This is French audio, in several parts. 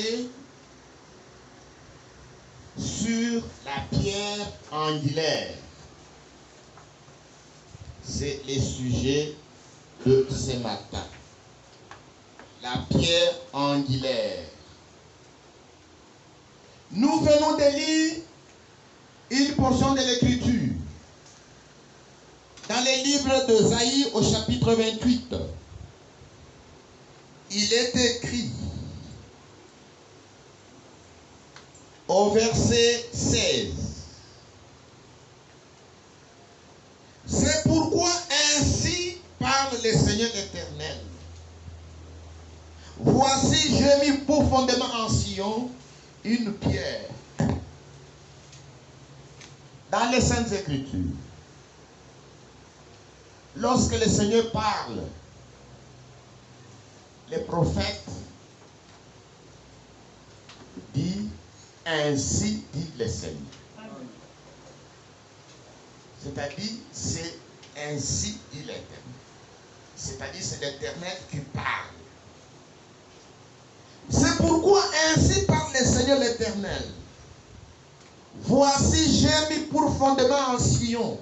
parler sur la pierre angulaire. C'est le sujet de ce matin. La pierre angulaire. Nous venons de lire une portion de l'Écriture dans le livre d'Ésaïe au chapitre 28. Il est écrit au verset 16. C'est pourquoi ainsi parle le Seigneur l'Éternel. Voici, j'ai mis pour fondement en Sion une pierre. Dans les Saintes Écritures, lorsque le Seigneur parle, les prophètes disent ainsi dit le Seigneur. C'est-à-dire, c'est ainsi dit l'Éternel. C'est-à-dire, c'est l'Éternel qui parle. C'est pourquoi ainsi parle le Seigneur l'Éternel. Voici, j'ai mis pour fondement en Sion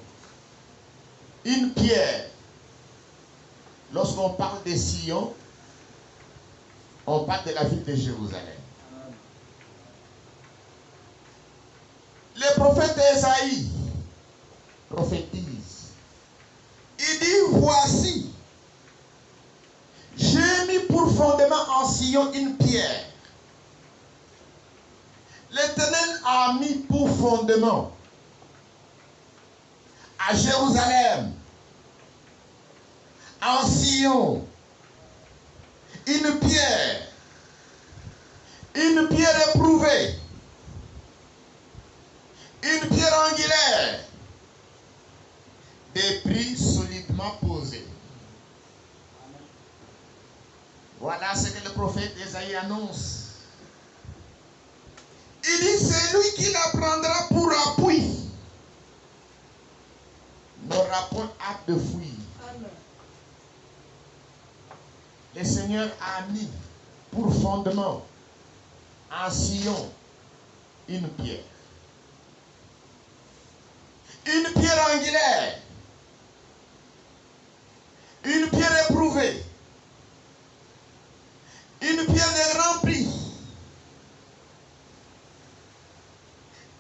une pierre. Lorsqu'on parle de Sion, on parle de la ville de Jérusalem. Le prophète Ésaïe prophétise. Il dit, voici, j'ai mis pour fondement en Sion une pierre. L'Éternel a mis pour fondement à Jérusalem, en Sion, une pierre éprouvée, une pierre angulaire, des prix solidement posés. Voilà ce que le prophète Ésaïe annonce. Il dit, c'est lui qui la prendra pour appui, n'aura point hâte de fuir. Amen. Le Seigneur a mis pour fondement en Sion une pierre. Une pierre angulaire. Une pierre éprouvée. Une pierre de grand prix.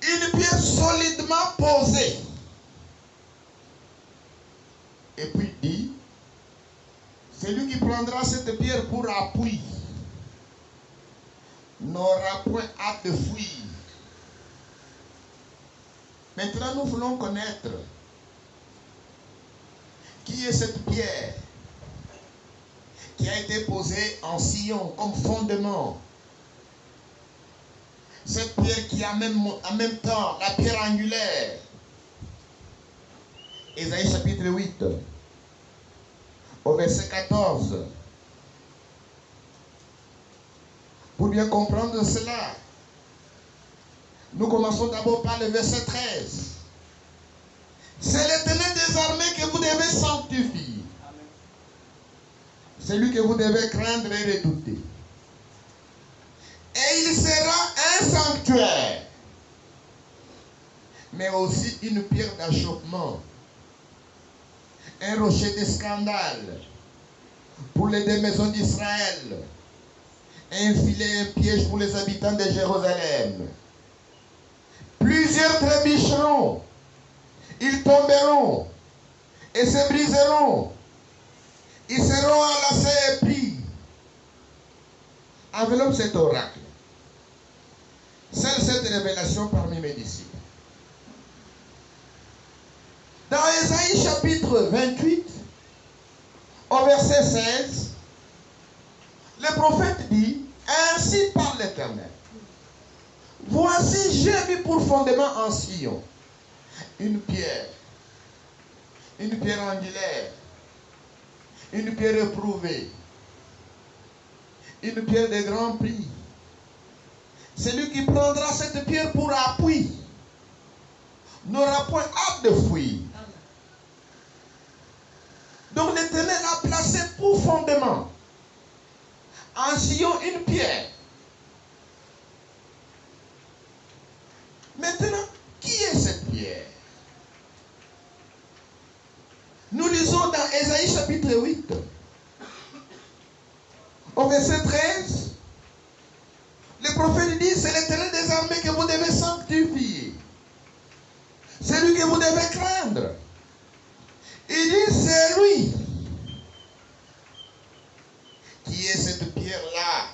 Une pierre solidement posée. Et puis il dit, c'est lui qui prendra cette pierre pour appui, n'aura point hâte de fuir. Maintenant, nous voulons connaître qui est cette pierre qui a été posée en Sion comme fondement. Cette pierre qui a en même temps la pierre angulaire. Ésaïe chapitre 8, au verset 14. Pour bien comprendre cela, nous commençons d'abord par le verset 13. C'est l'Éternel des armées que vous devez sanctifier. C'est lui que vous devez craindre et redouter. Et il sera un sanctuaire, mais aussi une pierre d'achoppement, un rocher de scandale pour les deux maisons d'Israël, un filet, un piège pour les habitants de Jérusalem. Plusieurs trébucheront, ils tomberont et se briseront. Ils seront enlacés et pris. Enveloppe cet oracle. Seule cette révélation parmi mes disciples. Dans Ésaïe chapitre 28, au verset 16, le prophète dit, ainsi parle l'Éternel. Voici, j'ai mis pour fondement en Sion une pierre angulaire, une pierre éprouvée, une pierre de grand prix. Celui qui prendra cette pierre pour appui n'aura point hâte de fuir. Donc l'Éternel a placé pour fondement en Sion une pierre Ésaïe chapitre 8, au verset 13, le prophète dit, c'est l'Éternel des armées que vous devez sanctifier. C'est lui que vous devez craindre. Il dit, c'est lui qui est cette pierre-là.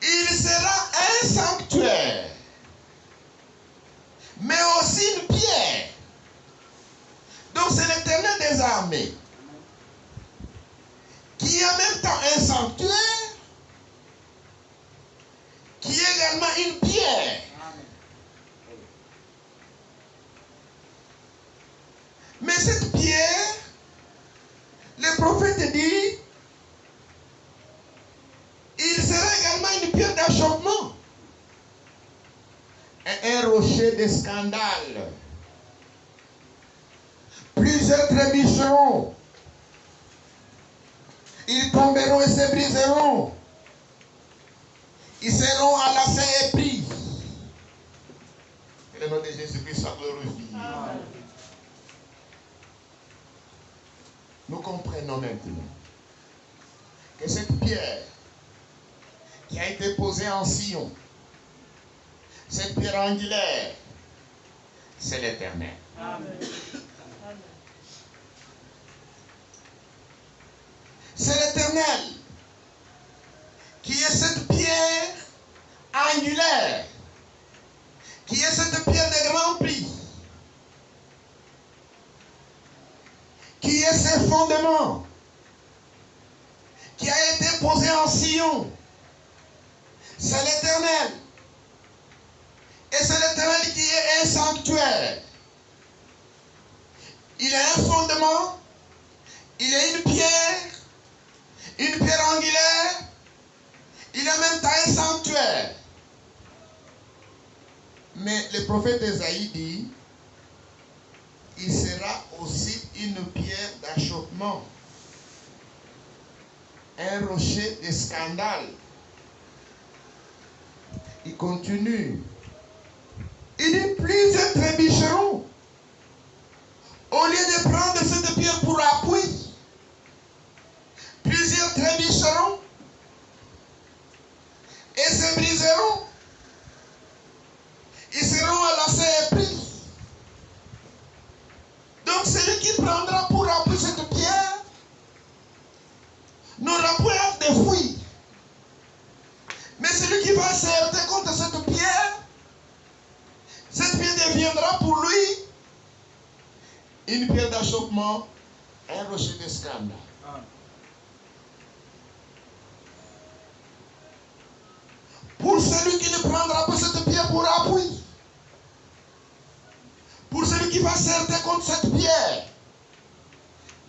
Il sera un sanctuaire, mais aussi une pierre. Donc c'est l'Éternel des armées qui est en même temps un sanctuaire, qui est également une pierre. Mais cette pierre, le prophète dit, il sera également une pierre d'achoppement, un rocher de scandale. Plusieurs trébucheront, ils tomberont et se briseront, ils seront enlacés et pris. Que le nom de Jésus-Christ soit glorifié. Nous comprenons maintenant que cette pierre qui a été posée en Sion, cette pierre angulaire, c'est l'Éternel. Amen. C'est l'Éternel qui est cette pierre angulaire, qui est cette pierre de grand prix, qui est ses fondements, qui a été posé en Sion. C'est l'Éternel. Et c'est l'Éternel qui est un sanctuaire. Il a un fondement, il a une pierre angulaire, il a même temps un sanctuaire. Mais le prophète Ésaïe dit, il sera aussi une pierre d'achoppement, un rocher de scandale. Il continue. Il dit, plusieurs trébucheront. Au lieu de prendre cette pierre pour appui, plusieurs trébucheront et se briseront. Ils seront enlacés et pris. Donc celui qui prendra pour appui cette pierre n'aura point de fuite. Mais celui qui va se heurter contre cette pierre deviendra pour lui une pierre d'achoppement, un rocher de scandale. Pour celui qui ne prendra pas cette pierre pour appui, pour celui qui va se heurter contre cette pierre,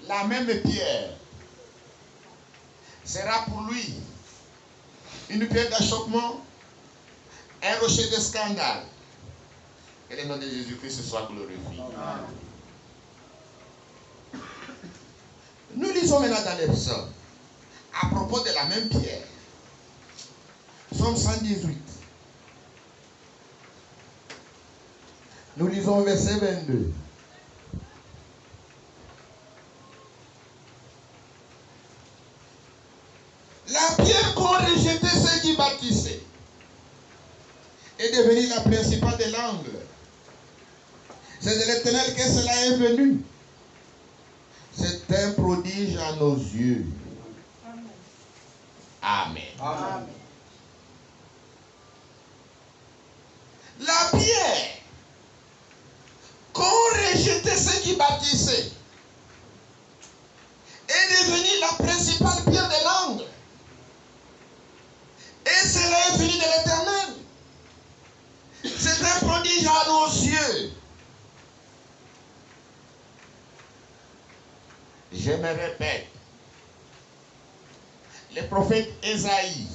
la même pierre sera pour lui une pierre d'achoppement, un rocher de scandale. Que le nom de Jésus-Christ soit glorifié. Nous lisons maintenant dans les psaumes à propos de la même pierre. Psaume 118. Nous lisons verset 22. La pierre qu'ont rejeté ceux qui bâtissaient est devenue la principale de l'angle. C'est de l'Éternel que cela est venu. C'est un prodige à nos yeux. Amen. Amen. La pierre qu'ont rejeté ceux qui bâtissaient est devenue la principale pierre de l'angle. Et cela est venu de l'Éternel. C'est un prodige à nos yeux. Je me répète. Le prophète Ésaïe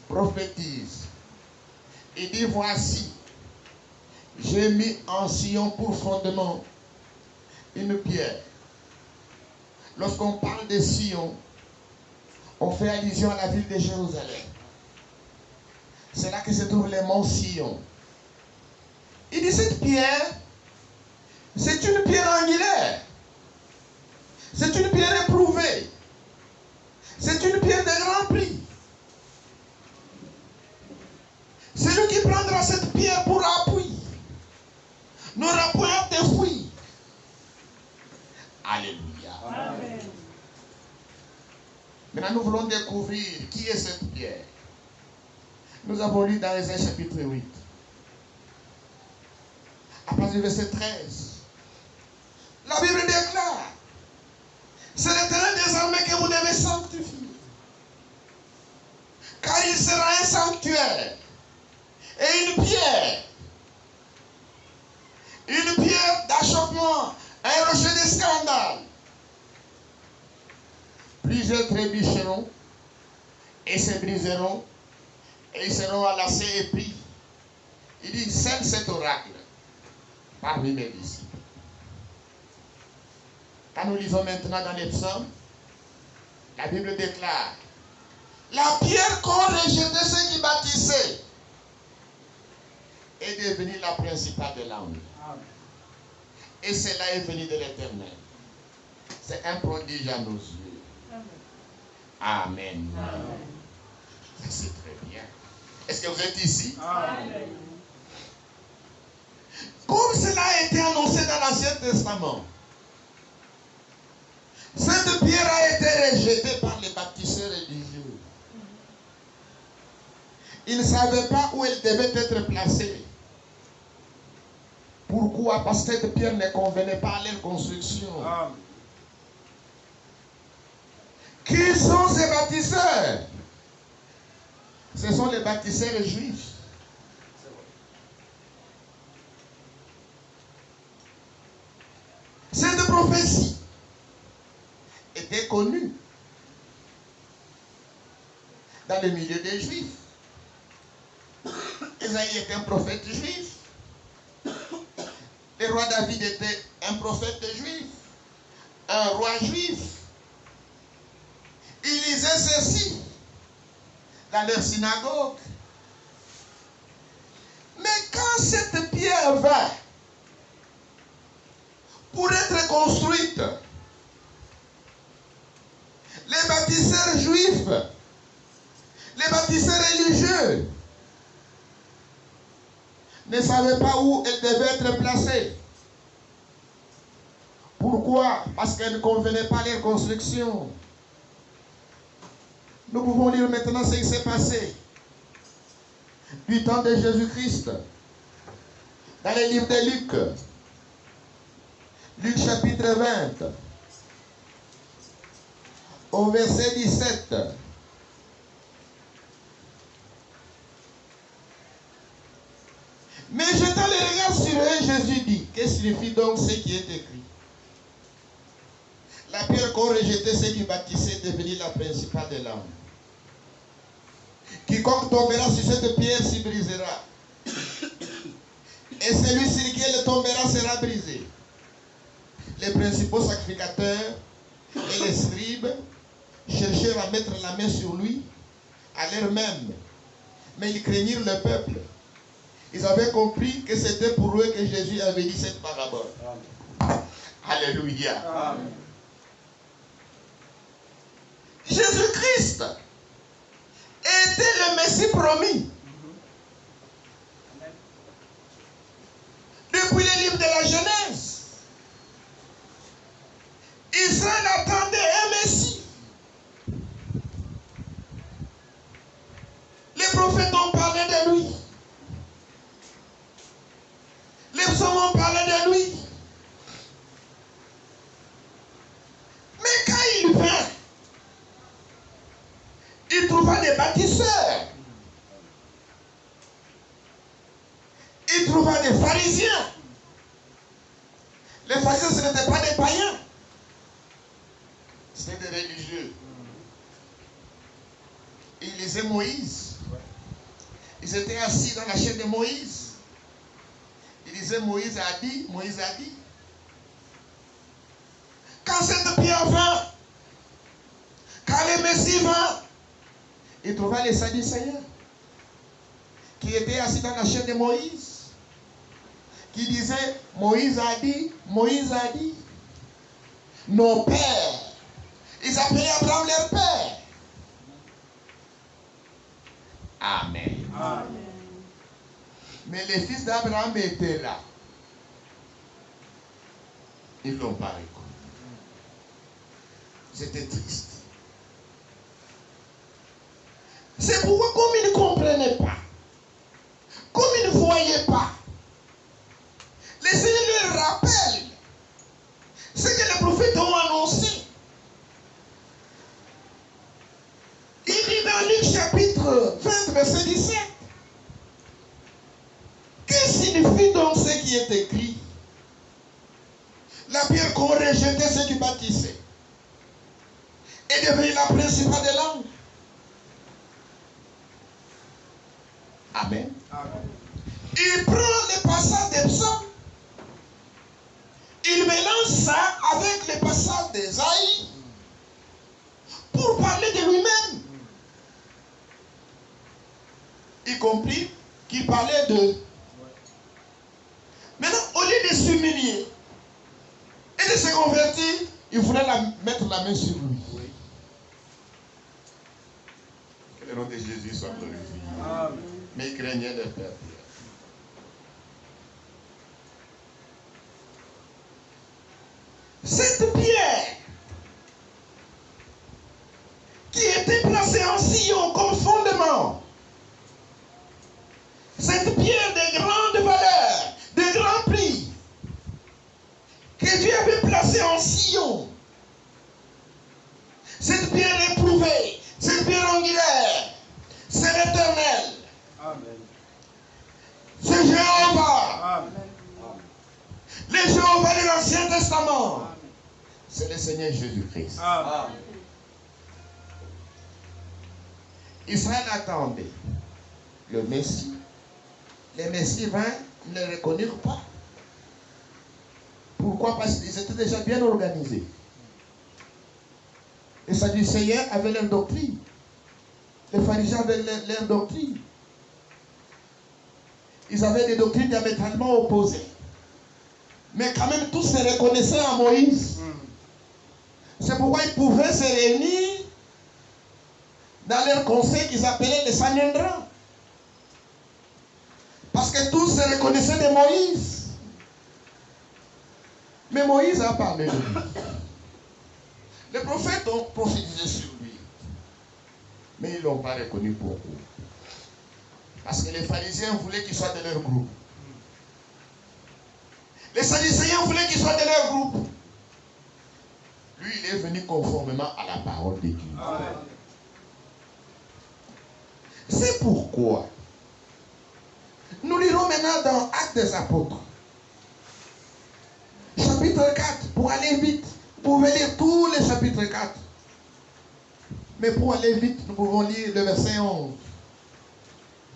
prophétise. Il dit, voici, j'ai mis en Sion pour fondement une pierre. Lorsqu'on parle de Sion, on fait allusion à la ville de Jérusalem. C'est là que se trouve les monts Sion. Il dit, cette pierre C'est une pierre angulaire. C'est une pierre éprouvée. C'est une pierre de grand prix. Celui qui prendra cette pierre pour appui n'aura point de fruits. Alléluia. Amen. Maintenant, nous voulons découvrir qui est cette pierre. Nous avons lu dans Ésaïe chapitre 8. À partir du verset 13. La Bible déclare, c'est l'Éternel désormais que vous devez sanctifier. Car il sera un sanctuaire et une pierre d'achoppement, un rocher de scandale. Plusieurs trébucheront et se briseront et ils seront enlacés et pris. Il dit, seul cet oracle parmi mes disciples. Quand nous lisons maintenant dans les psaumes, la Bible déclare, la pierre qu'ont rejeté ceux qui bâtissaient est devenue la principale de l'angle. Et cela est venu de l'Éternel. C'est un prodige à nos yeux. Amen. Amen. C'est très bien. Est-ce que vous êtes ici? Amen. Comme cela a été annoncé dans l'Ancien Testament, cette pierre a été rejetée par les bâtisseurs religieux. Ils ne savaient pas où elle devait être placée. Pourquoi? Parce que cette pierre ne convenait pas à leur construction. Amen. Qui sont ces bâtisseurs? Ce sont les bâtisseurs juifs. Cette prophétie était connue dans le milieu des Juifs. Ésaïe était un prophète juif. Le roi David était un prophète juif, un roi juif. Ils lisaient ceci dans leur synagogue. Mais quand cette pierre va pour être construite, les bâtisseurs juifs, les bâtisseurs religieux ne savaient pas où elle devait être placée. Pourquoi? Parce qu'elle ne convenait pas à leur construction. Nous pouvons lire maintenant ce qui s'est passé du temps de Jésus-Christ dans le livre de Luc. Luc chapitre 20 au verset 17. Mais jetant les regards sur eux, Jésus dit, que signifie donc ce qui est écrit? La pierre qu'ont rejeté ceux qui bâtissaient est devenue la principale de l'âme. Quiconque tombera sur cette pierre s'y brisera. Et celui sur lequel elle tombera sera brisé. Les principaux sacrificateurs et les scribes cherchèrent à mettre la main sur lui à l'heure même. Mais ils craignirent le peuple. Ils avaient compris que c'était pour eux que Jésus avait dit cette parabole. Amen. Alléluia. Amen. Jésus-Christ était le Messie promis. Depuis le livre de la Genèse, Israël attendait un Messie. Les prophètes ont parlé de lui. Les psaumes ont parlé de lui. Mais quand il vint, il trouva des bâtisseurs. Il trouva des pharisiens. Les pharisiens, ce n'étaient pas des païens. C'était des religieux. Ils lisaient Moïse. Ils étaient assis dans la chaise de Moïse. Ils disaient Moïse a dit, Moïse a dit. Quand cette pierre vint, quand le Messie vint, il trouva les Sadducéens qui étaient assis dans la chaise de Moïse. qui disaient Moïse a dit, Moïse a dit. Nos pères, ils appelaient Abraham leur père. Amen. Amen. Mais les fils d'Abraham étaient là. Ils ne l'ont pas reconnu. C'était triste. C'est pourquoi, comme ils ne comprenaient pas, comme ils ne voyaient pas, les Seigneurs leur rappellent ce que les prophètes ont annoncé. Il dit dans Luc chapitre 20, verset 17, que signifie donc ce qui est écrit? La pierre qu'ont rejeté ceux qui bâtissaient est devenue la principale des langues. Amen. Amen. Il prend le passage des psaumes, il mélange ça avec le passage d'Ésaïe pour parler de lui-même. Y compris qu'il parlait de... Maintenant, au lieu de s'humilier et de se convertir, il voulait mettre la main sur lui. Que le nom de Jésus soit glorifié. Amen. Mais il craignait de perdre. Cette pierre qui était placée en sillon comme fondement, cette pierre de grande valeur, de grand prix, que Dieu avait placée en sillon, cette pierre éprouvée, cette pierre angulaire, c'est l'Éternel. Amen. C'est Jéhovah. Amen. Le Jéhovah de l'Ancien Testament. C'est le Seigneur Jésus-Christ. Amen. Israël attendait le Messie. Les Messies vint, ne le reconnurent pas. Pourquoi? Parce qu'ils étaient déjà bien organisés. Les Sadducéens avaient leur doctrine. Les pharisiens avaient leur doctrine. Ils avaient des doctrines diamétralement opposées. Mais quand même, tous se reconnaissaient en Moïse. C'est pourquoi ils pouvaient se réunir dans leur conseil qu'ils appelaient les Sanhédrins. Parce que tous se reconnaissaient de Moïse. Mais Moïse a parlé de lui. Les prophètes ont prophétisé sur lui. Mais ils ne l'ont pas reconnu pour eux. Parce que les pharisiens voulaient qu'il soit de leur groupe. Les Sadducéens voulaient qu'il soit de leur groupe. Lui, il est venu conformément à la parole de Dieu. Amen. C'est pourquoi nous lirons maintenant dans Actes des Apôtres, chapitre 4, pour aller vite. Vous pouvez lire tous les chapitres 4. Mais pour aller vite, nous pouvons lire le verset 11.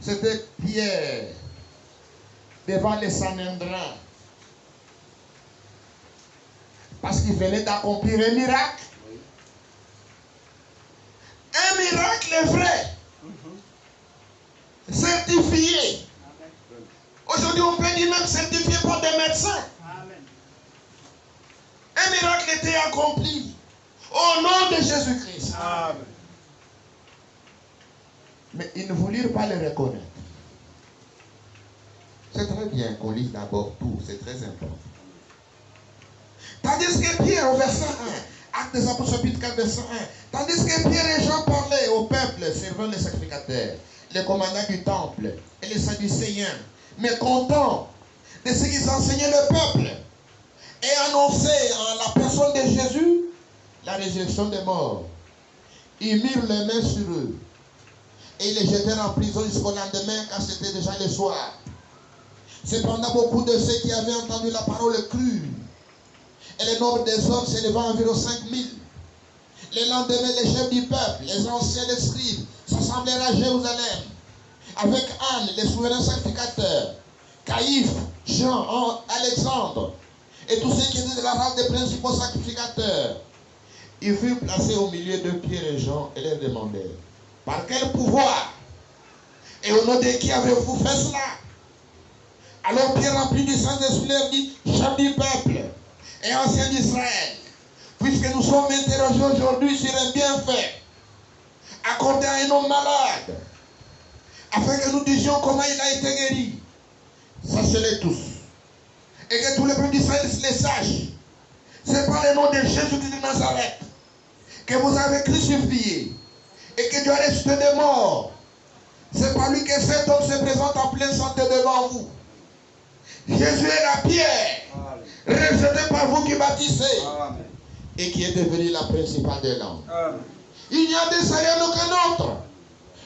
C'était Pierre devant les Sanhédrins. Parce qu'il venait d'accomplir un miracle. Un miracle vrai. Certifié. Aujourd'hui, on peut dire même certifié par des médecins. Un miracle était accompli au nom de Jésus-Christ. Amen. Mais ils ne voulurent pas le reconnaître. C'est très bien qu'on lise d'abord tout, c'est très important. Tandis que Pierre, au verset 1, Actes des Apôtres, chapitre 4, verset 1, tandis que Pierre et Jean parlaient au peuple, servant les sacrificateurs, les commandants du temple et les Sadducéens, mais contents de ce qu'ils enseignaient le peuple et annonçaient en la personne de Jésus la résurrection des morts. Ils mirent les mains sur eux et ils les jetèrent en prison jusqu'au lendemain, car c'était déjà le soir. Cependant, beaucoup de ceux qui avaient entendu la parole crurent, et le nombre des hommes s'élevant à environ 5000. Le lendemain, les chefs du peuple, les anciens des scribes, s'assemblèrent à Jérusalem, avec Anne, les souverains sacrificateurs, Caïphe, Jean, Alexandre, et tous ceux qui étaient de la race des principaux sacrificateurs. Ils furent placés au milieu de Pierre et Jean et leur demandèrent: par quel pouvoir et au nom de qui avez-vous fait cela? Alors Pierre, rempli du Saint-Esprit, dit, chef du peuple et ancien d'Israël, puisque nous sommes interrogés aujourd'hui sur un bienfait accordé à un homme malade, afin que nous disions comment il a été guéri, sachez-le tous, et que tous les peuples d'Israël les sachent. C'est par le nom de Jésus-Christ de Nazareth que vous avez crucifié et que Dieu a ressuscité des morts. C'est par lui que cet homme se présente en pleine santé devant vous. Jésus est la pierre rejetée par vous qui bâtissez et qui est devenue la principale des langues. Il n'y a de Seigneur aucun autre,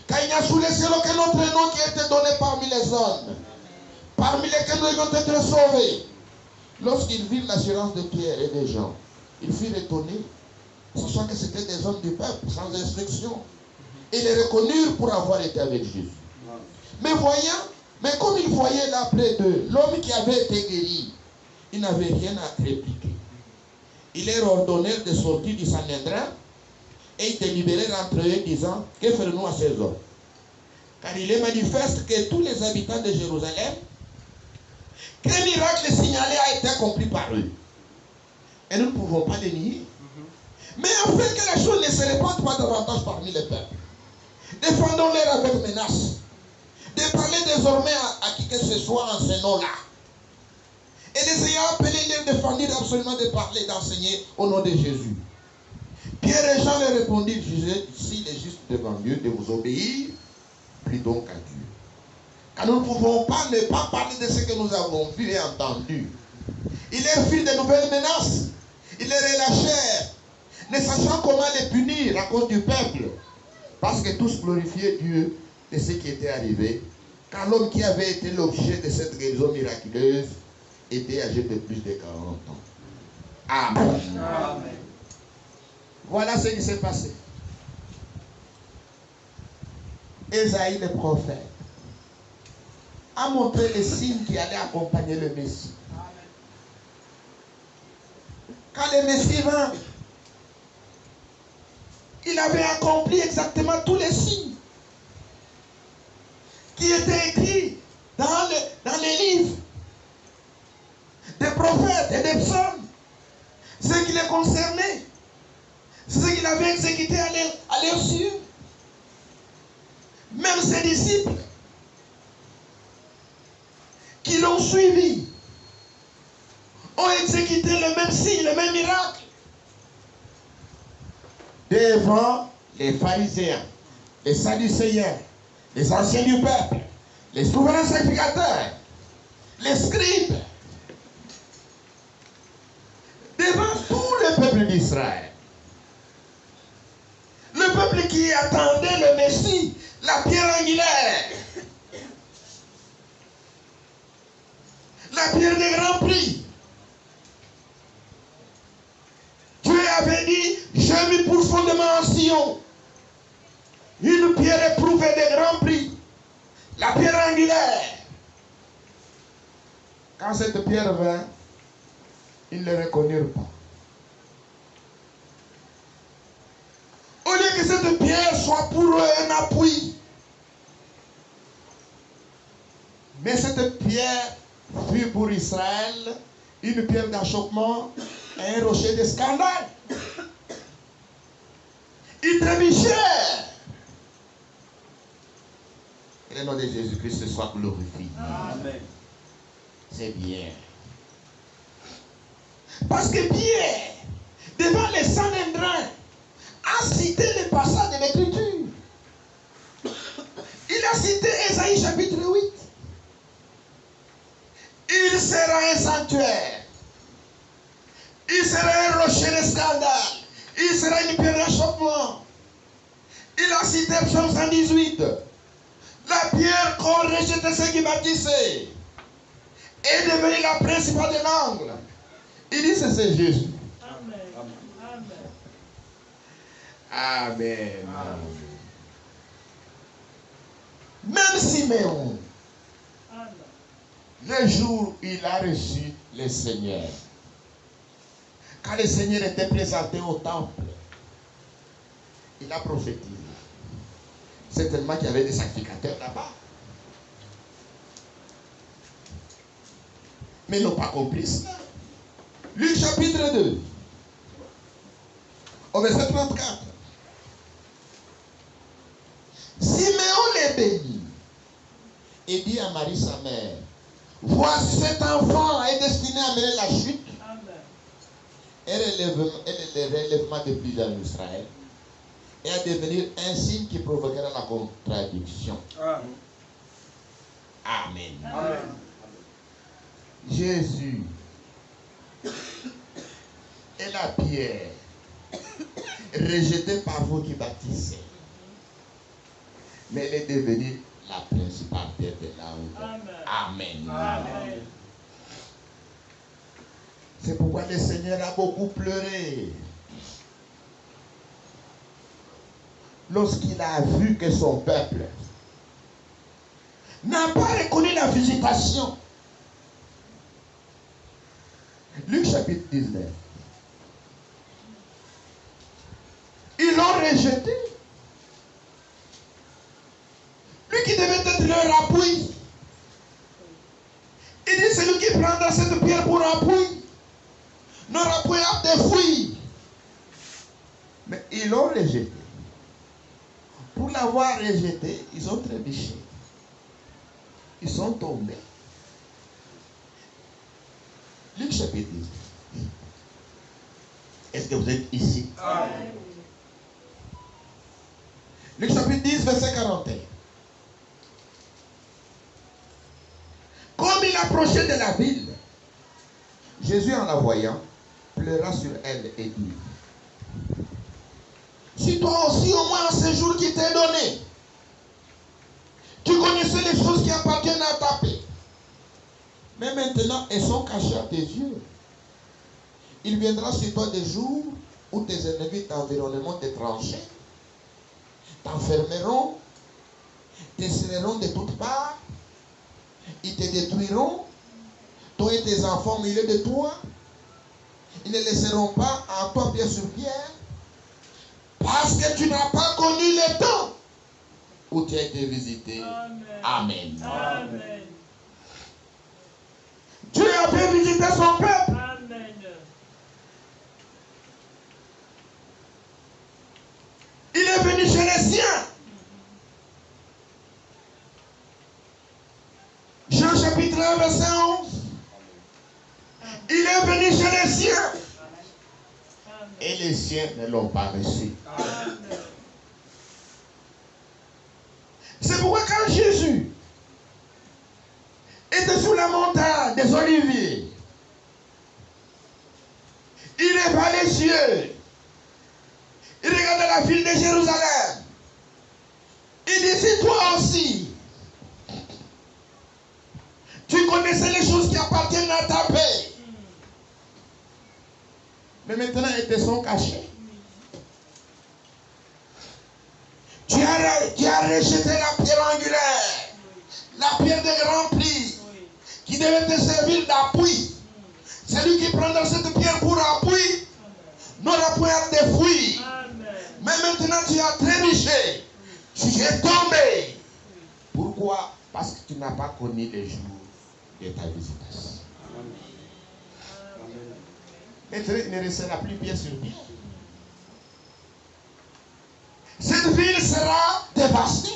car il n'y a sous les cieux aucun autre nom qui a été donné parmi les hommes, parmi lesquels nous devons être sauvés. Lorsqu'ils virent l'assurance de Pierre et des gens, ils furent étonnés, sachant que c'était des hommes du peuple, sans instruction. Ils les reconnurent pour avoir été avec Jésus. Mais comme ils voyaient là près d'eux l'homme qui avait été guéri, ils n'avaient rien à répliquer. Ils leur ordonnèrent de sortir du Sanhédrin et ils délibérèrent entre eux, disant, que ferons-nous à ces hommes? Car il est manifeste que tous les habitants de Jérusalem, quel miracle signalé a été accompli par eux. Et nous ne pouvons pas les nier. Mais afin que la chose ne se répande pas davantage parmi les peuples, défendons-les avec menace de parler désormais à qui que ce soit en ce nom-là. Et les ayant appelés, les défendirent absolument de parler, d'enseigner au nom de Jésus. Pierre et Jean leur répondirent, s'il est juste devant Dieu de vous obéir, prie donc à Dieu. Car nous ne pouvons pas ne pas parler de ce que nous avons vu et entendu. Ils leur firent de nouvelles menaces. Ils les relâchèrent, ne sachant comment les punir à cause du peuple. Parce que tous glorifiaient Dieu de ce qui était arrivé. Car l'homme qui avait été l'objet de cette guérison miraculeuse était âgé de plus de 40 ans. Amen. Amen. Voilà ce qui s'est passé. Ésaïe le prophète a montré les signes qui allaient accompagner le Messie. Quand le Messie vint, il avait accompli exactement tous les signes qui étaient écrits dans les livres des prophètes et des psaumes. Ce qui les concernait, ce qu'il avait exécuté à leurs yeux. Même ses disciples qui l'ont suivi ont exécuté le même signe, le même miracle devant les pharisiens, les sadducéens, les anciens du peuple, les souverains sacrificateurs, les scribes, devant tout le peuple d'Israël. Le peuple qui attendait le Messie, la pierre angulaire, la pierre de grand prix. Dieu avait dit, j'ai mis pour fondement en Sion une pierre éprouvée de grand prix, la pierre angulaire. Quand cette pierre vint, ils ne le reconnurent pas. Au lieu que cette pierre soit pour eux un appui, mais cette pierre fut pour Israël une pierre d'achoppement et un rocher de scandale. Ils trébuchèrent. Que le nom de Jésus-Christ soit glorifié. Amen. C'est bien. Parce que Pierre, devant les Sanhédrins, a cité les passages de l'Écriture. Il a cité Ésaïe chapitre 8. Il sera un sanctuaire. Il sera un rocher de scandale. Il sera une pierre d'achoppement. Il a cité Psaume 118. La pierre qu'on rejetait ceux qui bâtissaient est devenue la principale de l'angle. Il dit c'est Jésus. Amen. Amen. Amen. Amen. Même Siméon, le jour où il a reçu le Seigneur, quand le Seigneur était présenté au temple, il a prophétisé. Certainement qu'il y avait des sacrificateurs là-bas. Mais ils n'ont pas compris cela. Luc chapitre 2, au verset 34. Siméon les bénit et dit à Marie sa mère, voici cet enfant est destiné à mener la chute et le relèvement de plusieurs en Israël et à devenir un signe qui provoquera la contradiction. Amen. Amen. Jésus est la pierre rejetée par vous qui bâtissez. Mais elle est devenue la principale pierre de la hauteur. Amen. Amen. C'est pourquoi le Seigneur a beaucoup pleuré lorsqu'il a vu que son peuple n'a pas reconnu la visitation. Luc chapitre 19. Ils l'ont rejeté. Lui qui devait être leur appui. Il dit, c'est lui qui prendra cette pierre pour appui. Notre appui a des fruits. Mais ils l'ont rejeté. Pour l'avoir rejeté, ils ont trébuché. Ils sont tombés. Luc chapitre 10. Est-ce que vous êtes ici? Amen. Luc chapitre 10, verset 41. Comme il approchait de la ville, Jésus, en la voyant, pleura sur elle et dit, si toi aussi, au moins en ce jour qui t'est donné, tu connaissais les choses qui appartiennent à ta paix, mais maintenant elles sont cachées à tes yeux. Il viendra sur toi des jours où tes ennemis t'environneront de tranchées, t'enfermeront, te serreront de toutes parts, ils te détruiront, toi et tes enfants au milieu de toi. Ils ne laisseront pas en toi pierre sur pierre, parce que tu n'as pas connu le temps où tu as été visité. Amen. Amen. Dieu a fait visiter son peuple. Amen. Il est venu chez les siens. Jean chapitre 1, verset 11. Il est venu chez les siens. Et les siens ne l'ont pas reçu. C'est pourquoi quand Jésus était sur la montagne des Oliviers, il leva les yeux, il regardait la ville de Jérusalem. Il dit, si toi aussi, tu connaissais les choses qui appartiennent à ta paix, mais maintenant elles te sont cachées. Tu as rejeté la pierre angulaire, la pierre de grand prix, qui devait te servir d'appui. C'est lui qui prendra cette pierre pour appui. Notre appui a des fruits. Mais maintenant tu as trébuché. Tu es tombé. Pourquoi? Parce que tu n'as pas connu les jours de ta visitation. Maintenant, il ne restera plus pierre sur pierre. Cette ville sera dévastée.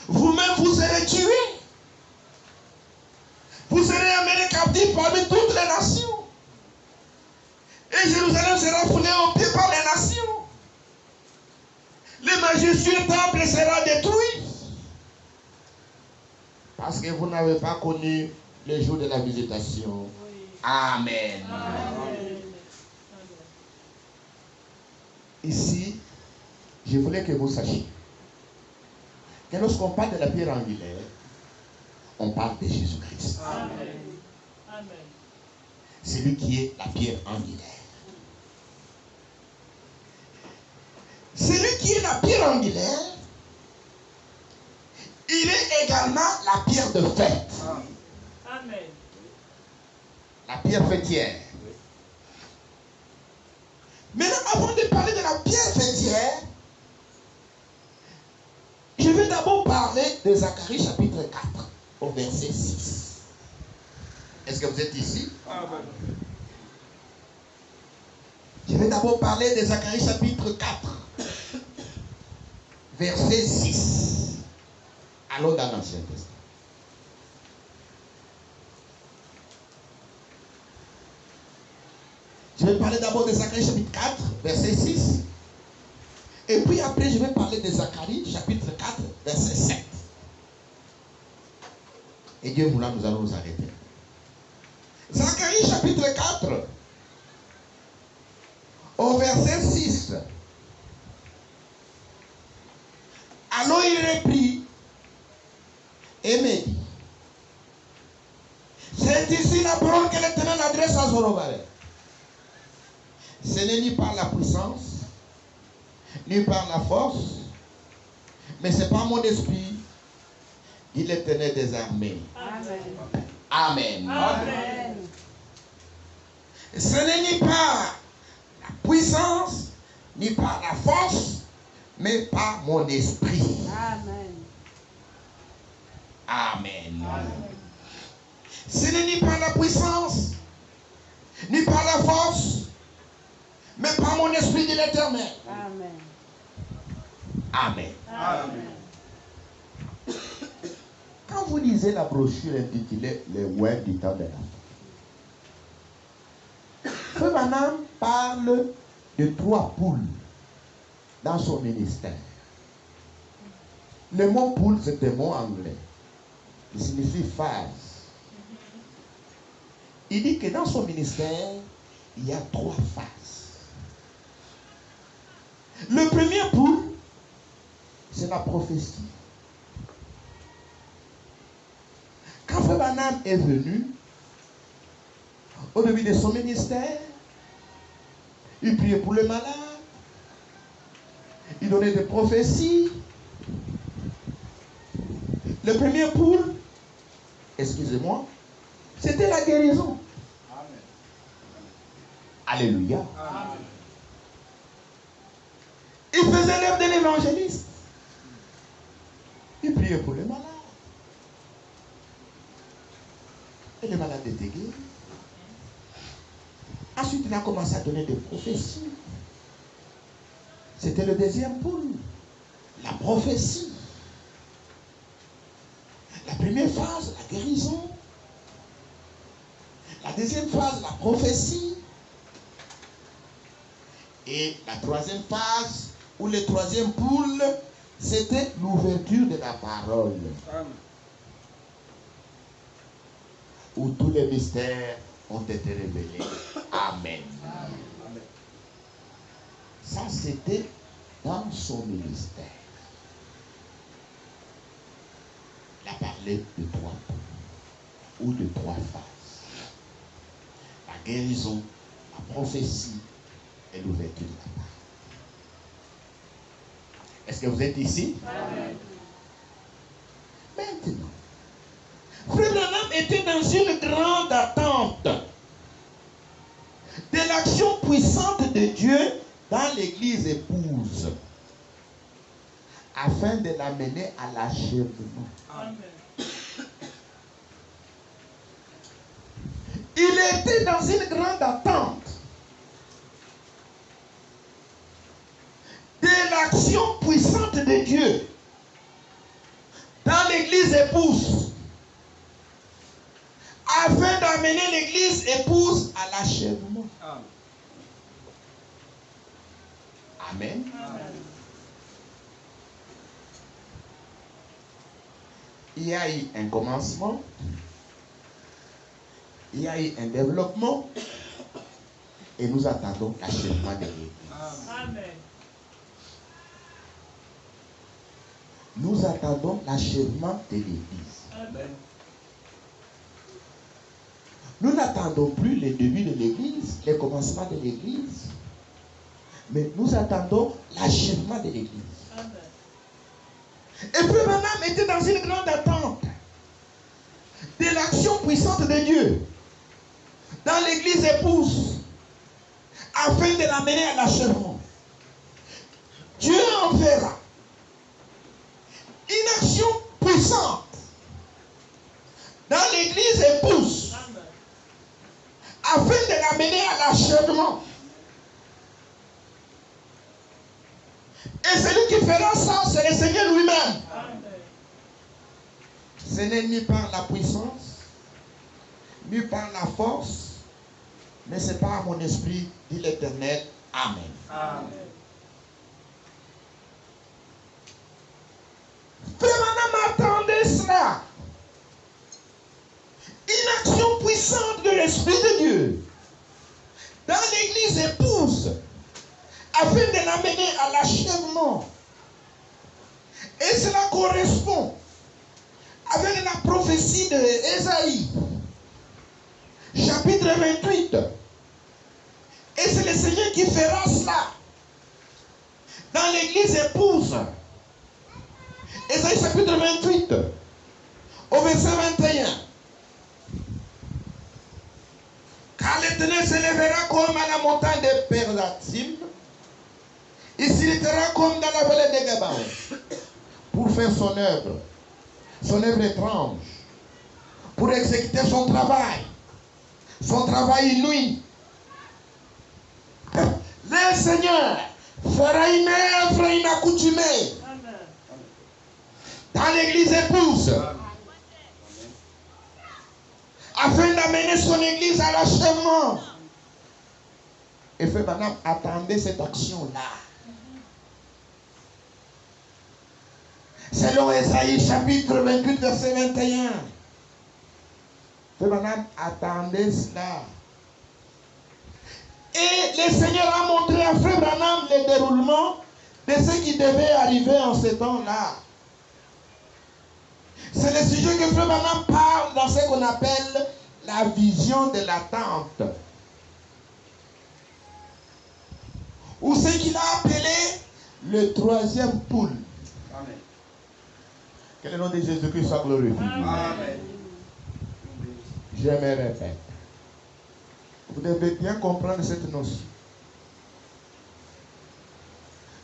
Vous-même, vous serez tués. Vous serez amenés captifs parmi toutes les nations. Et Jérusalem sera foulée au pied par les nations. Le majestueux temple sera détruit. Parce que vous n'avez pas connu le jour de la visitation. Amen. Amen. Ici, je voulais que vous sachiez que lorsqu'on parle de la pierre angulaire, on parle de Jésus-Christ. Amen. Amen. C'est lui qui est la pierre angulaire. Celui qui est la pierre angulaire, il est également la pierre de fête. Amen. La pierre fêtière. Maintenant, avant de parler de la pierre fêtière, je vais d'abord parler de Zacharie chapitre 4, au verset 6. Est-ce que vous êtes ici? Amen. Je vais d'abord parler de Zacharie chapitre 4, verset 6. Allons dans l'Ancien Testament. Je vais parler d'abord de Zacharie chapitre 4, verset 6. Et puis après, je vais parler de Zacharie chapitre 4, verset 7. Et Dieu voulant, nous allons nous arrêter. Zacharie chapitre 4, au verset 6. Alors il reprit et me dit, c'est ici la parole que l'Éternel adresse à Zorobabel. Ce n'est ni par la puissance, ni par la force, mais c'est par mon esprit, dit l'Éternel des armées. Amen. Amen. Amen. Ce n'est ni par la puissance, ni par la force, mais par mon esprit. Amen. Amen. Ce n'est ni par la puissance, ni par la force, mais par mon esprit, dit l'Éternel. Amen. Amen. Amen. Quand vous lisez la brochure intitulée Les Web du temps de l'enfant, Frère Branham parle de 3 poules dans son ministère. Le mot poule, c'est un mot anglais. Il signifie phase. Il dit que dans son ministère, il y a 3 phases. Le premier poule, c'est la prophétie. Quand Frère Branham est venu, au début de son ministère, il priait pour les malades, il donnait des prophéties. Le premier poule, excusez-moi, c'était la guérison. Amen. Alléluia. Amen. Il faisait l'œuvre de l'évangéliste. Il priait pour les malades. Et les malades étaient guéris. Ensuite, il a commencé à donner des prophéties. C'était le deuxième poule. La prophétie. La première phase, la guérison. La deuxième phase, la prophétie. Et la troisième phase, ou le troisième poule, c'était l'ouverture de la parole. Amen. Où tous les mystères ont été révélés. Amen. Amen. Ça, c'était dans son ministère. Il a parlé de 3 poules, ou de 3 phases. La guérison, la prophétie et l'ouverture de la parole. Est-ce que vous êtes ici? Amen. Maintenant, Frère Branham était dans une grande attente de l'action puissante de Dieu dans l'église épouse, afin de l'amener à l'achèvement. Amen. Il était dans une grande attente de l'action puissante de Dieu dans l'église épouse, afin d'amener l'église épouse à l'achèvement. Amen. Amen. Amen. Il y a eu un commencement, il y a eu un développement, et nous attendons l'achèvement de l'église. Amen. Nous attendons l'achèvement de l'église. Amen. Nous n'attendons plus le début de l'église, le commencement de l'église, mais nous attendons l'achèvement de l'église. Amen. Et Frère Branham était dans une grande attente de l'action puissante de Dieu dans l'église épouse, afin de l'amener à l'achèvement. Dieu en fera une action puissante dans l'église épouse, Amen. l'achèvement. Et celui qui fera ça, c'est le Seigneur lui-même. Ce n'est ni par la puissance, ni par la force, mais c'est par mon esprit, dit l'Éternel. Amen. Amen. Frère Branham attendait cela. Une action puissante de l'Esprit de Dieu dans l'église épouse afin de l'amener à l'achèvement. Et cela correspond avec la prophétie de Ésaïe, chapitre 28. Et c'est le Seigneur qui fera cela dans l'église épouse. Ésaïe chapitre 28, au verset 21. Car l'Éternel s'élèvera comme à la montagne de Perzatim, il s'irritera comme dans la vallée de Gabaon, pour faire son œuvre étrange, pour exécuter son travail inouï. Le Seigneur fera une œuvre inaccoutumée dans l'église épouse, afin d'amener son église à l'achèvement. Et Frère Branham attendait cette action-là. Selon Ésaïe chapitre 28, verset 21. Frère Branham attendait cela. Et le Seigneur a montré à Frère Branham le déroulement de ce qui devait arriver en ce temps-là. C'est le sujet que Frère Branham parle dans ce qu'on appelle la vision de l'attente. Ou ce qu'il a appelé le troisième poule. Amen. Que le nom de Jésus-Christ soit glorifié. Amen. Je me répète. Vous devez bien comprendre cette notion.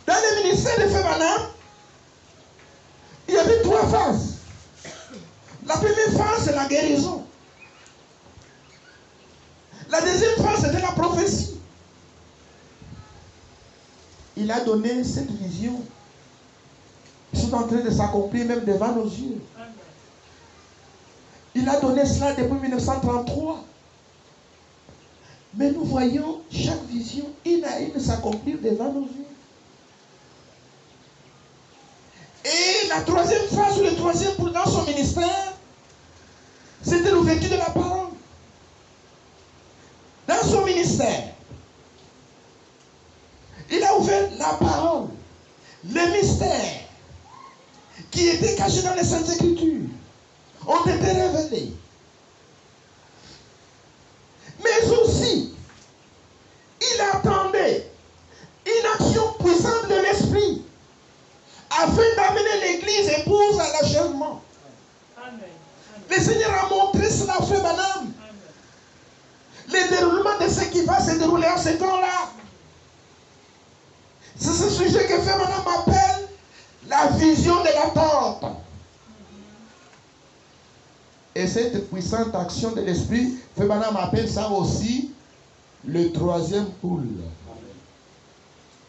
Dans le ministère de Frère Branham, il y avait trois phases. La première phase, c'est la guérison. La deuxième phase, c'était la prophétie. Il a donné cette vision. Ils sont en train de s'accomplir même devant nos yeux. Il a donné cela depuis 1933. Mais nous voyons chaque vision, une à une, s'accomplir devant nos yeux. Et la troisième phase, ou le troisième pour dans son ministère, c'était l'ouverture de la parole. Dans son ministère, il a ouvert la parole, les mystères qui étaient cachés dans les Saintes Écritures ont été révélés. Mais aussi, il attendait une action puissante de l'Esprit afin d'amener l'Église épouse à l'achèvement. Le Seigneur a montré cela à Frère Branham. Le déroulement de ce qui va se dérouler en ce temps-là. C'est ce sujet que Frère Branham appelle la vision de l'attente. Et cette puissante action de l'Esprit, Frère Branham appelle ça aussi le troisième poule.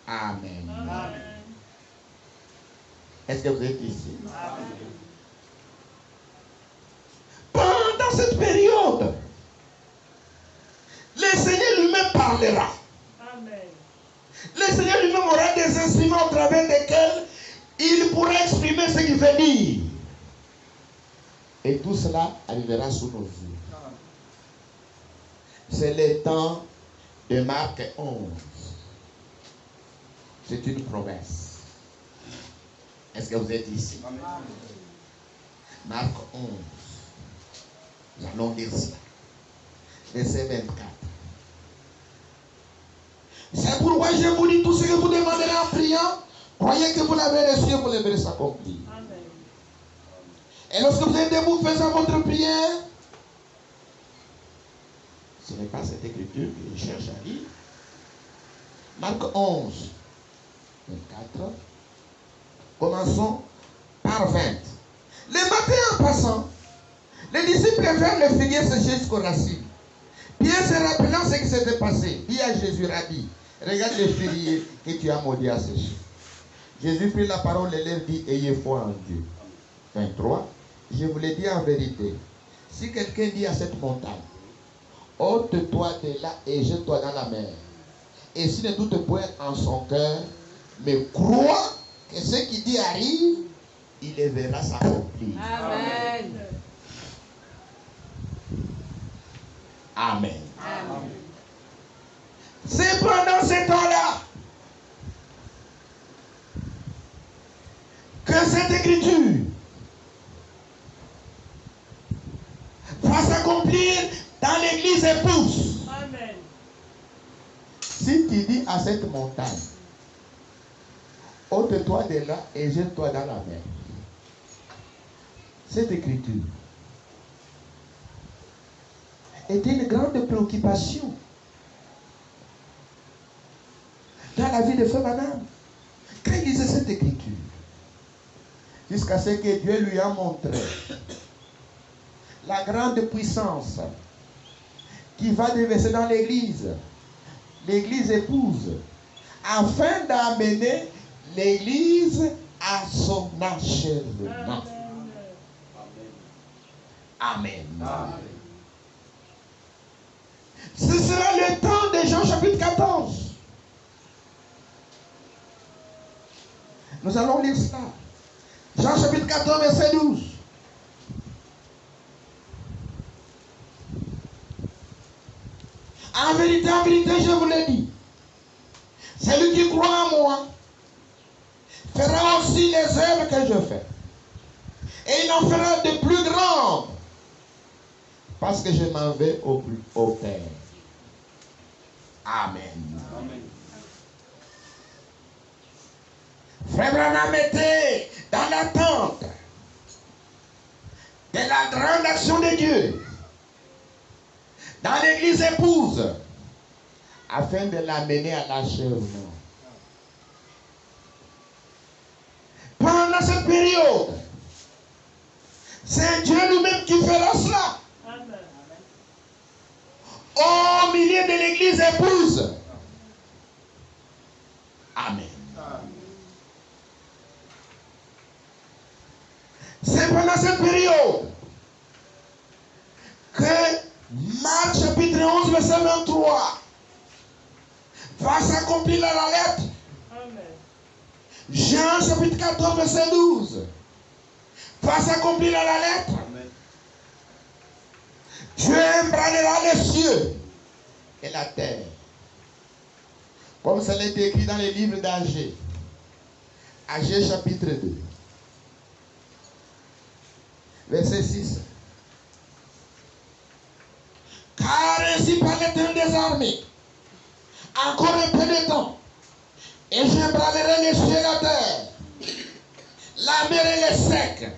Amen. Amen. Est-ce que vous êtes ici? Amen. Pendant cette période, le Seigneur lui-même parlera. Amen. Le Seigneur lui-même aura des instruments au travers desquels il pourra exprimer ce qu'il veut dire. Et tout cela arrivera sous nos yeux. C'est le temps de Marc 11. C'est une promesse. Est-ce que vous êtes ici? Amen. Marc 11. Nous allons lire cela. Verset 24. C'est pourquoi je vous dis tout ce que vous demanderez en priant. Croyez que vous l'avez reçu et vous le verrez s'accomplir. Amen. Et lorsque vous êtes debout faisant votre prière, ce n'est pas cette écriture que je cherche à lire. Marc 11, 24. Commençons par 20. Le matin en passant, les disciples vinrent le figuier séché jusqu'aux racines. Pierre se rappelant ce qui s'était passé, dit à Jésus, Rabbi, regarde les fériés que tu as maudits à sécher. Jésus prit la parole et leur dit, ayez foi en Dieu. 23. Je vous l'ai dit en vérité. Si quelqu'un dit à cette montagne, ôte-toi de là et jette-toi dans la mer, et s'il ne doute point en son cœur, mais croit que ce qu'il dit arrive, il les verra s'accomplir. Amen. Amen. Amen. C'est pendant ce temps-là que cette écriture va s'accomplir dans l'église épouse. Amen. Si tu dis à cette montagne, ôte-toi de là et jette-toi dans la mer. Cette écriture était une grande préoccupation dans la vie de Frère Branham. Quand il lisait cette écriture, jusqu'à ce que Dieu lui a montré la grande puissance qui va déverser dans l'église épouse, afin d'amener l'église à son achèvement. Amen. Amen. Ce sera le temps de Jean chapitre 14. Nous allons lire cela. Jean chapitre 14, verset 12. En vérité, je vous l'ai dit. Celui qui croit en moi fera aussi les œuvres que je fais. Et il en fera de plus grandes. Parce que je m'en vais au Père. Amen. Amen. Frère Branham était dans l'attente de la grande action de Dieu dans l'église épouse afin de l'amener à l'achèvement. Pendant cette période, c'est Dieu lui-même qui fera cela. Amen. Au milieu de l'église épouse. Amen. C'est pendant cette période que Marc chapitre 11 verset 23 va s'accomplir à la lettre. Amen. Jean chapitre 14 verset 12 va s'accomplir à la lettre. Amen. Dieu ébranlera les cieux et la terre. Comme ça l'est écrit dans les livres d'Agé. Agé chapitre 2. Verset 6. Car ainsi par l'Éternel des armées, encore un peu de temps, et j'ébranlerai les cieux et la terre, la mer et les secs.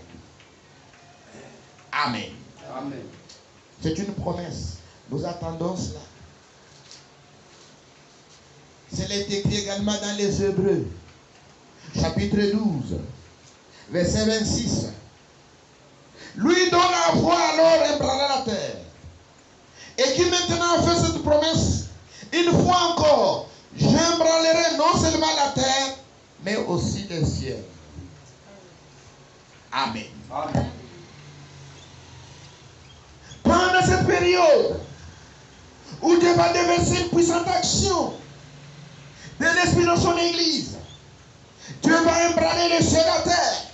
Amen. Amen. C'est une promesse. Nous attendons cela. Cela est écrit également dans les Hébreux, chapitre 12, verset 26. Lui dont la voix alors ébranla la terre, et qui maintenant a fait cette promesse, une fois encore, j'ébranlerai non seulement la terre, mais aussi les cieux. Amen. Amen. Pendant cette période où Dieu va déverser une puissante action de l'Esprit dans son Église, Dieu va ébranler les cieux et la terre.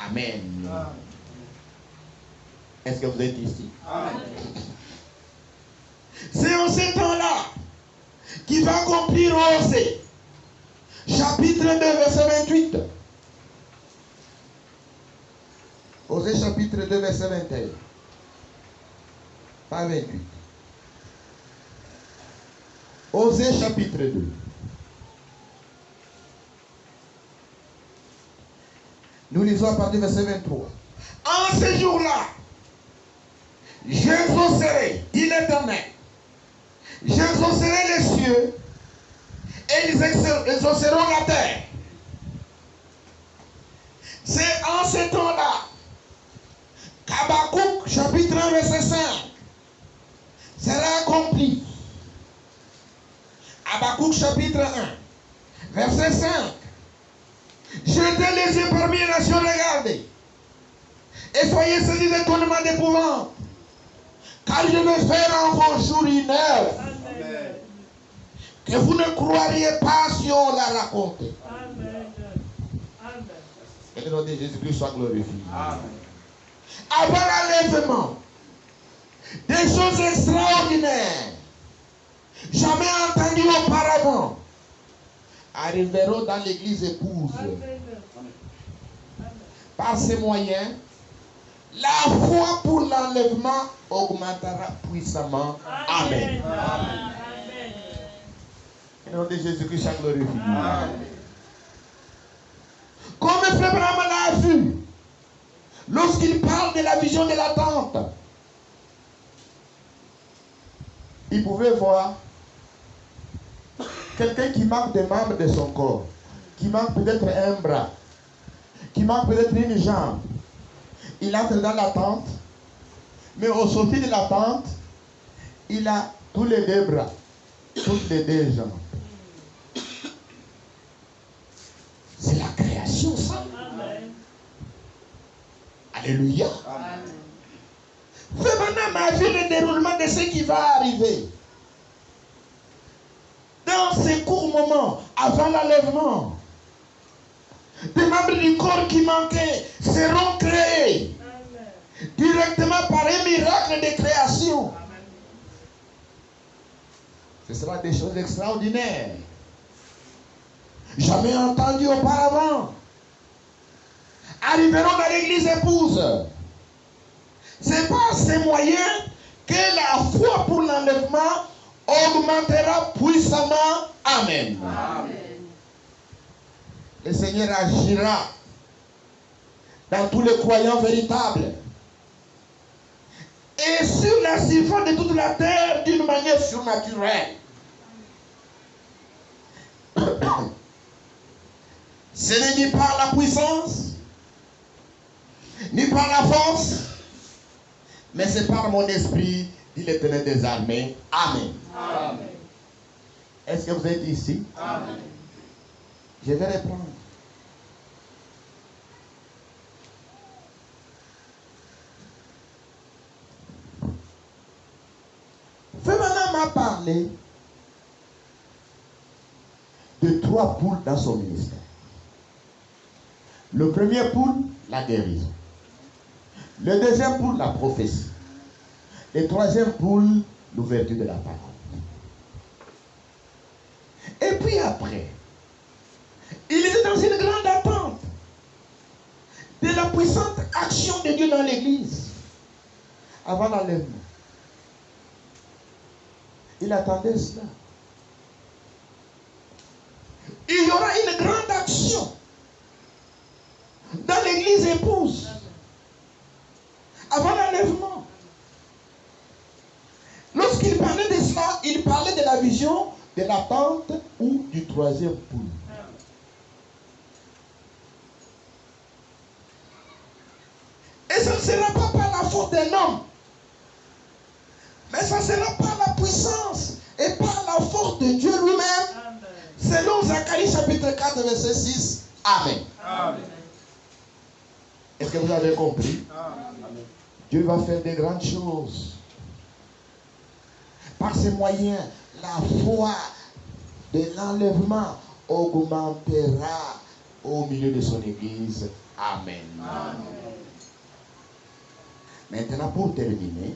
Amen. Est-ce que vous êtes ici? Amen. C'est en ce temps-là qu'il va accomplir Osée, chapitre 2, verset 28. Osée chapitre 2, verset 21. Pas 28. Osée chapitre 2. Nous lisons à partir du verset 23. En ce jour-là, j'exaucerai, dit l'Éternel, j'exaucerai les cieux et ils exauceront la terre. C'est en ce temps-là qu'Habakkuk, chapitre 1, verset 5, accompli. Habakkuk chapitre 1, verset 5. Jetez les yeux parmi les nations, regardez. Et soyez saisis d'étonnement, d'épouvante. Car je vais faire en vos jours une œuvre Amen. que vous ne croiriez pas si on la racontait. Amen. Amen. Que le nom de Jésus-Christ soit glorifié. Amen. Avant l'enlèvement, des choses extraordinaires, jamais entendues auparavant, arriveront dans l'église épouse. Amen. Par ces moyens, la foi pour l'enlèvement augmentera puissamment. Amen. Amen. Que le nom de Jésus-Christ soit glorifié. Amen. Comme Frère Branham l'a vu, lorsqu'il parle de la vision de la tente, il pouvait voir quelqu'un qui manque des membres de son corps, qui manque peut-être un bras, qui manque peut-être une jambe. Il entre dans la tente, mais au sortir de la tente, il a tous les deux bras, toutes les deux jambes. C'est la création, ça. Amen. Alléluia. Amen. Frère Branham a vu le déroulement de ce qui va arriver. Dans ces courts moments, avant l'enlèvement, des membres du corps qui manquaient seront créés Amen. directement par un miracle de création. Amen. Ce sera des choses extraordinaires, jamais entendues auparavant. Arriveront dans l'église épouse. C'est par ces moyens que la foi pour l'enlèvement augmentera puissamment. Amen. Amen. Le Seigneur agira dans tous les croyants véritables et sur la surface de toute la terre d'une manière surnaturelle. Ce n'est ni par la puissance, ni par la force, mais c'est par mon esprit, dit l'Éternel des armées. Amen. Amen. Est-ce que vous êtes ici? Amen. Je vais reprendre. Frère Branham m'a parlé de 3 poules dans son ministère. Le premier poule, la guérison. Le deuxième poule, la prophétie. Le troisième poule, l'ouverture de la parole. Et puis après, il était dans une grande attente de la puissante action de Dieu dans l'église avant l'enlèvement. Il attendait cela. Il y aura une grande action dans l'église épouse avant l'enlèvement. Lorsqu'il parlait de cela, il parlait de la vision de la tente ou du troisième poule. Et ça ne sera pas par la faute d'un homme, mais ça sera par la puissance et par la force de Dieu lui-même, selon Zacharie chapitre 4, verset 6. Amen. Amen. Est-ce que vous avez compris? Amen. Dieu va faire de grandes choses. Par ces moyens, la foi de l'enlèvement augmentera au milieu de son église. Amen. Amen. Maintenant, pour terminer,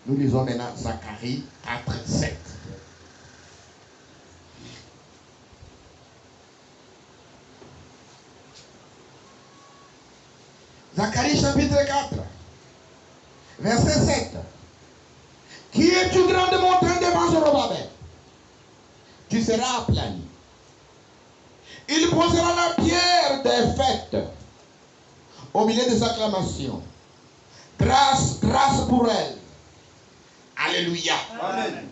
nous lisons maintenant Zacharie 4, 7. Zacharie chapitre 4, verset 7. Qui est une grande montagne devant Zorobabel? Tu seras aplani. Il posera la pierre des fêtes au milieu des acclamations. Grâce, grâce pour elle. Alléluia. Amen.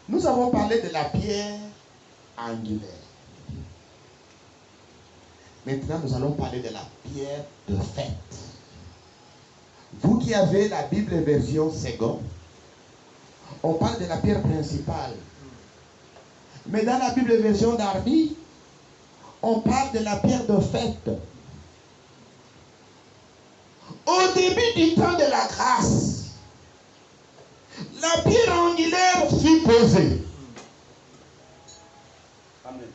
Nous avons parlé de la pierre angulaire. Maintenant, nous allons parler de la pierre de fête. Vous qui avez la Bible version seconde, on parle de la pierre principale. Mais dans la Bible version Darby, on parle de la pierre de fête. Au début du temps de la grâce, la pierre angulaire fut posée. Amen.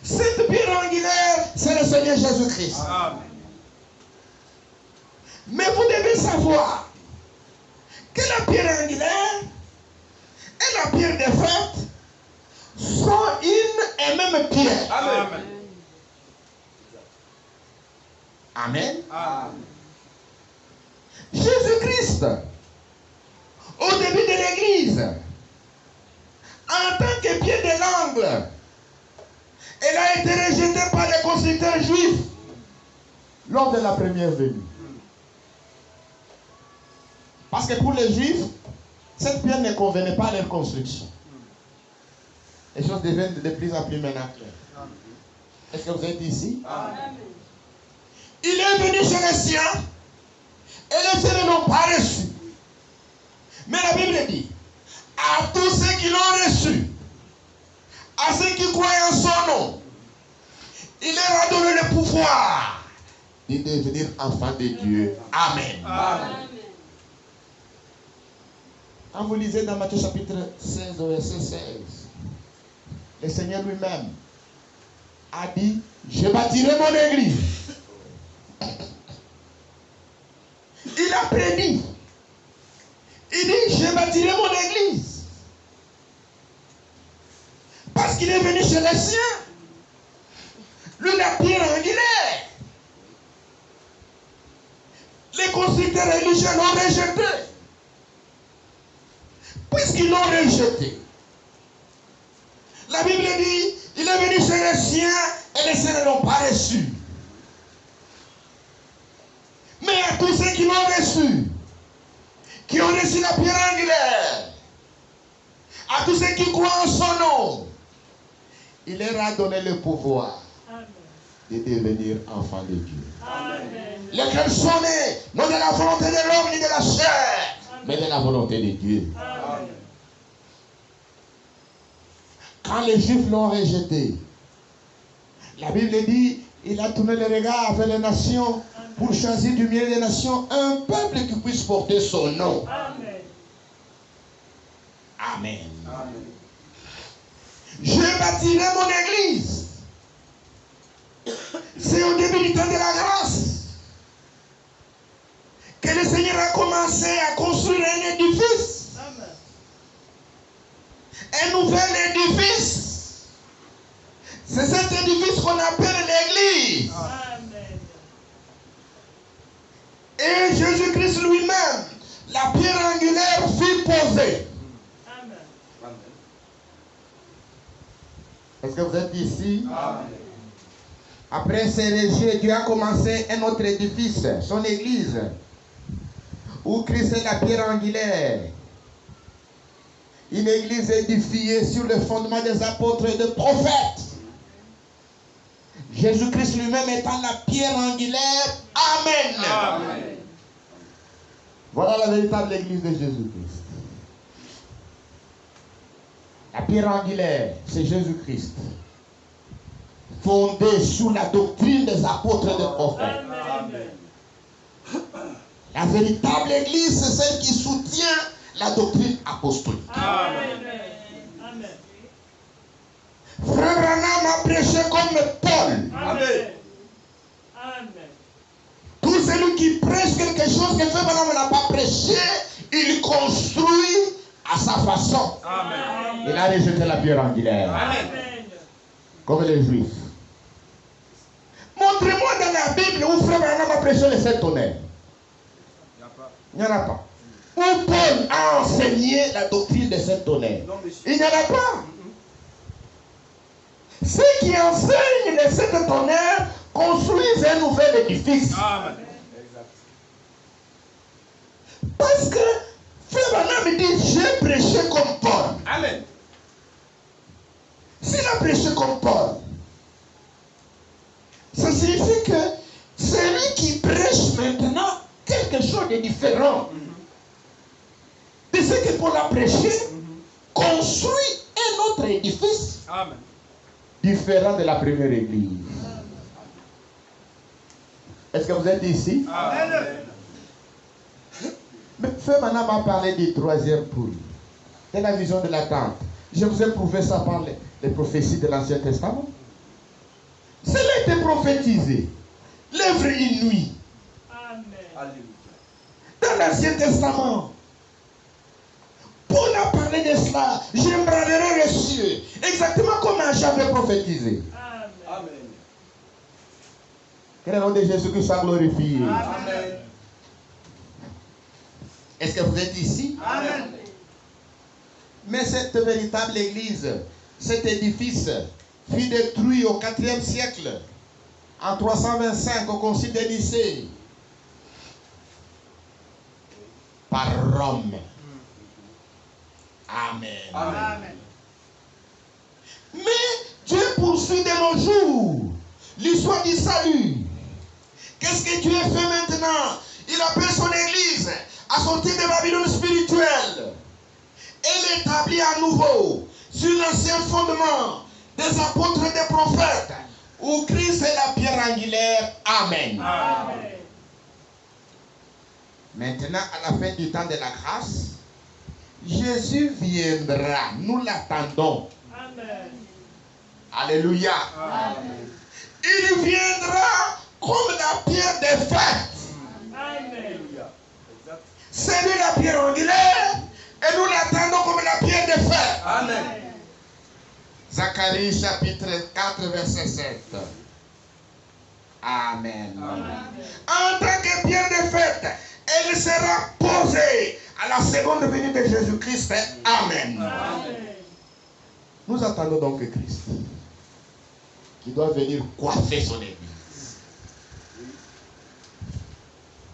Cette pierre angulaire, c'est le Seigneur Jésus-Christ. Amen. Mais vous devez savoir que la pierre angulaire et la pierre de fête sont une et même pierre. Amen. Amen. Amen. Jésus-Christ, au début de l'Église, en tant que pied de l'angle, elle a été rejetée par les constructeurs juifs lors de la première venue. Parce que pour les Juifs, cette pierre ne convenait pas à leur construction. Les choses deviennent de plus en plus maintenant claires. Est-ce que vous êtes ici? Amen. Il est venu chez les siens et les siens ne l'ont pas reçu. Mais la Bible dit, à tous ceux qui l'ont reçu, à ceux qui croient en son nom, il leur a donné le pouvoir de devenir enfants de Dieu. Amen. Amen. Quand vous lisez dans Matthieu chapitre 16, au verset 16, le Seigneur lui-même a dit, je bâtirai mon église. Il a prédit. Il dit, je bâtirai mon église. Parce qu'il est venu chez les siens. Lui, la pierre angulaire. Les constructeurs religieux l'ont rejeté. Puisqu'ils l'ont rejeté, la Bible dit, il est venu chez les siens et les siens ne l'ont pas reçu. Mais à tous ceux qui l'ont reçu, qui ont reçu la pierre angulaire, à tous ceux qui croient en son nom, il leur a donné le pouvoir de devenir enfants de Dieu. Amen. Lesquels sont nés, non de la volonté de l'homme ni de la chair, mais de la volonté de Dieu. Amen. Quand les Juifs l'ont rejeté, la Bible dit, il a tourné le regard vers les nations pour choisir du milieu des nations un peuple qui puisse porter son nom. Amen. Amen. Amen. Je bâtirai mon église. C'est au début du temps de la grâce que le Seigneur a commencé à construire un édifice. Amen. Un nouvel édifice. C'est cet édifice qu'on appelle l'église. Amen. Et Jésus-Christ lui-même, la pierre angulaire fut posée. Amen. Est-ce que vous êtes ici? Amen. Après ces rejet, Dieu a commencé un autre édifice, son église, où Christ est la pierre angulaire. Une église édifiée sur le fondement des apôtres et des prophètes. Jésus-Christ lui-même étant la pierre angulaire. Amen. Amen. Voilà la véritable église de Jésus-Christ. La pierre angulaire, c'est Jésus-Christ. Fondée sur la doctrine des apôtres et des prophètes. Amen. La véritable église, c'est celle qui soutient la doctrine apostolique. Amen. Amen. Frère Branham a prêché comme Paul. Amen. Amen. Tout celui qui prêche quelque chose que Frère Branham n'a pas prêché, il construit à sa façon. Amen. Il a rejeté la pierre angulaire, Amen. comme les Juifs. Montrez-moi dans la Bible où Frère Branham a prêché les 7 tonnerres. Il n'y en a pas. Où Paul a enseigné la doctrine des 7 tonnerres. Non, monsieur. Il n'y en a pas. Ceux qui enseignent les 7 tonnerres construisent un nouvel édifice. Amen. Parce que Frère Branham dit, j'ai prêché comme Paul. Amen. S'il a prêché comme Paul, ça signifie que celui qui prêche maintenant, quel de différent de ce que Paul a prêché, construit un autre édifice différent de la première église. Est-ce que vous êtes ici? Amen. Mais Frère Branham m'a parlé du troisième poule, de la vision de la tente. Je vous ai prouvé ça par les prophéties de l'Ancien Testament. Cela a été prophétisé. L'œuvre inouïe. Amen. Dans l'Ancien Testament, Paul a parlé de cela. J'embrayerai les cieux. Exactement comme j'avais prophétisé. Amen. Que le nom de Jésus-Christ soit glorifié. Amen. Est-ce que vous êtes ici? Amen. Mais cette véritable église, cet édifice, fut détruit au IVe siècle, en 325, au concile de Nicée, par Rome. Amen. Amen. Mais Dieu poursuit de nos jours l'histoire du salut. Qu'est-ce que Dieu fait maintenant? Il appelle son église à sortir de Babylone spirituelle et l'établit à nouveau sur l'ancien fondement des apôtres et des prophètes, où Christ est la pierre angulaire. Amen. Amen. Maintenant, à la fin du temps de la grâce, Jésus viendra. Nous l'attendons. Amen. Alléluia. Amen. Il viendra comme la pierre des fêtes. Amen. C'est lui la pierre angulaire et nous l'attendons comme la pierre des fêtes. Amen. Zacharie chapitre 4 verset 7. Amen. En tant que pierre de fête, elle sera posée à la seconde venue de Jésus-Christ. Amen. Amen. Nous attendons donc Christ, qui doit venir coiffer son église.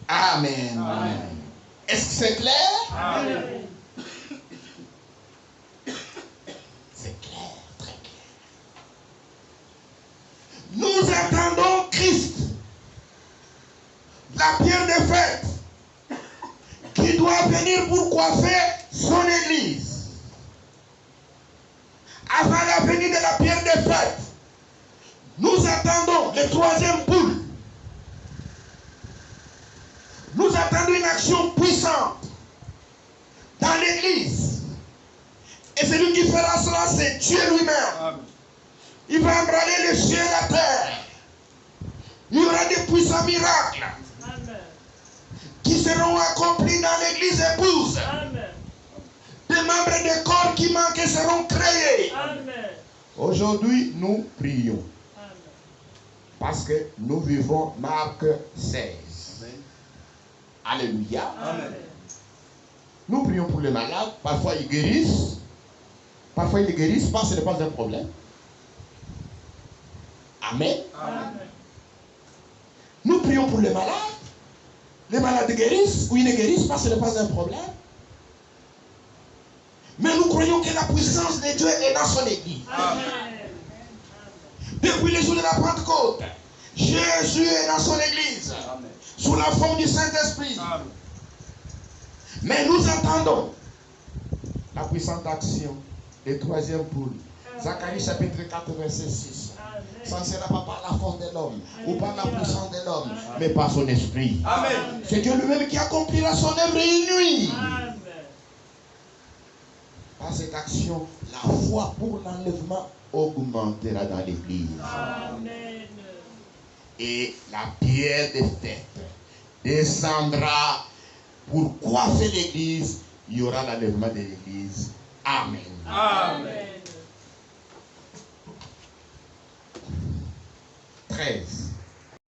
Amen. Amen. Est-ce que c'est clair? Amen. C'est clair, très clair. Nous attendons Christ, la pierre de fête, qui doit venir pour coiffer son église. Avant la venue de la pierre de fête, nous attendons le troisième poule. Nous attendons une action puissante dans l'église. Et celui qui fera cela, c'est Dieu lui-même. Il va embrayer les cieux et la terre. Il y aura des puissants miracles Amen. qui seront accomplis dans l'église épouse. Amen. Des membres de corps qui manquent seront créés. Amen. Aujourd'hui, nous prions Amen. parce que nous vivons Marc 16. Alléluia. Amen. Nous prions pour les malades. Parfois, ils guérissent. Parfois, ils ne guérissent pas. Ce n'est pas un problème. Amen. Amen. Nous prions pour les malades. Les malades guérissent ou ils ne guérissent pas. Ce n'est pas un problème. Mais nous croyons que la puissance de Dieu est dans son église. Amen. Depuis les jours de la Pentecôte, Jésus est dans son église. Sous la forme du Saint-Esprit. Mais nous attendons la puissante action des troisième poule. Zacharie chapitre 4 verset 6. Ça ne sera pas par la force de l'homme ou par la puissance de l'homme, mais par son esprit. Amen. C'est Dieu lui-même qui accomplira son œuvre inouïe. Amen. Par cette action, la foi pour l'enlèvement augmentera dans l'église. Amen. Et la pierre de fête descendra pour coiffer l'église. Il y aura l'enlèvement de l'église. Amen. Amen. 13.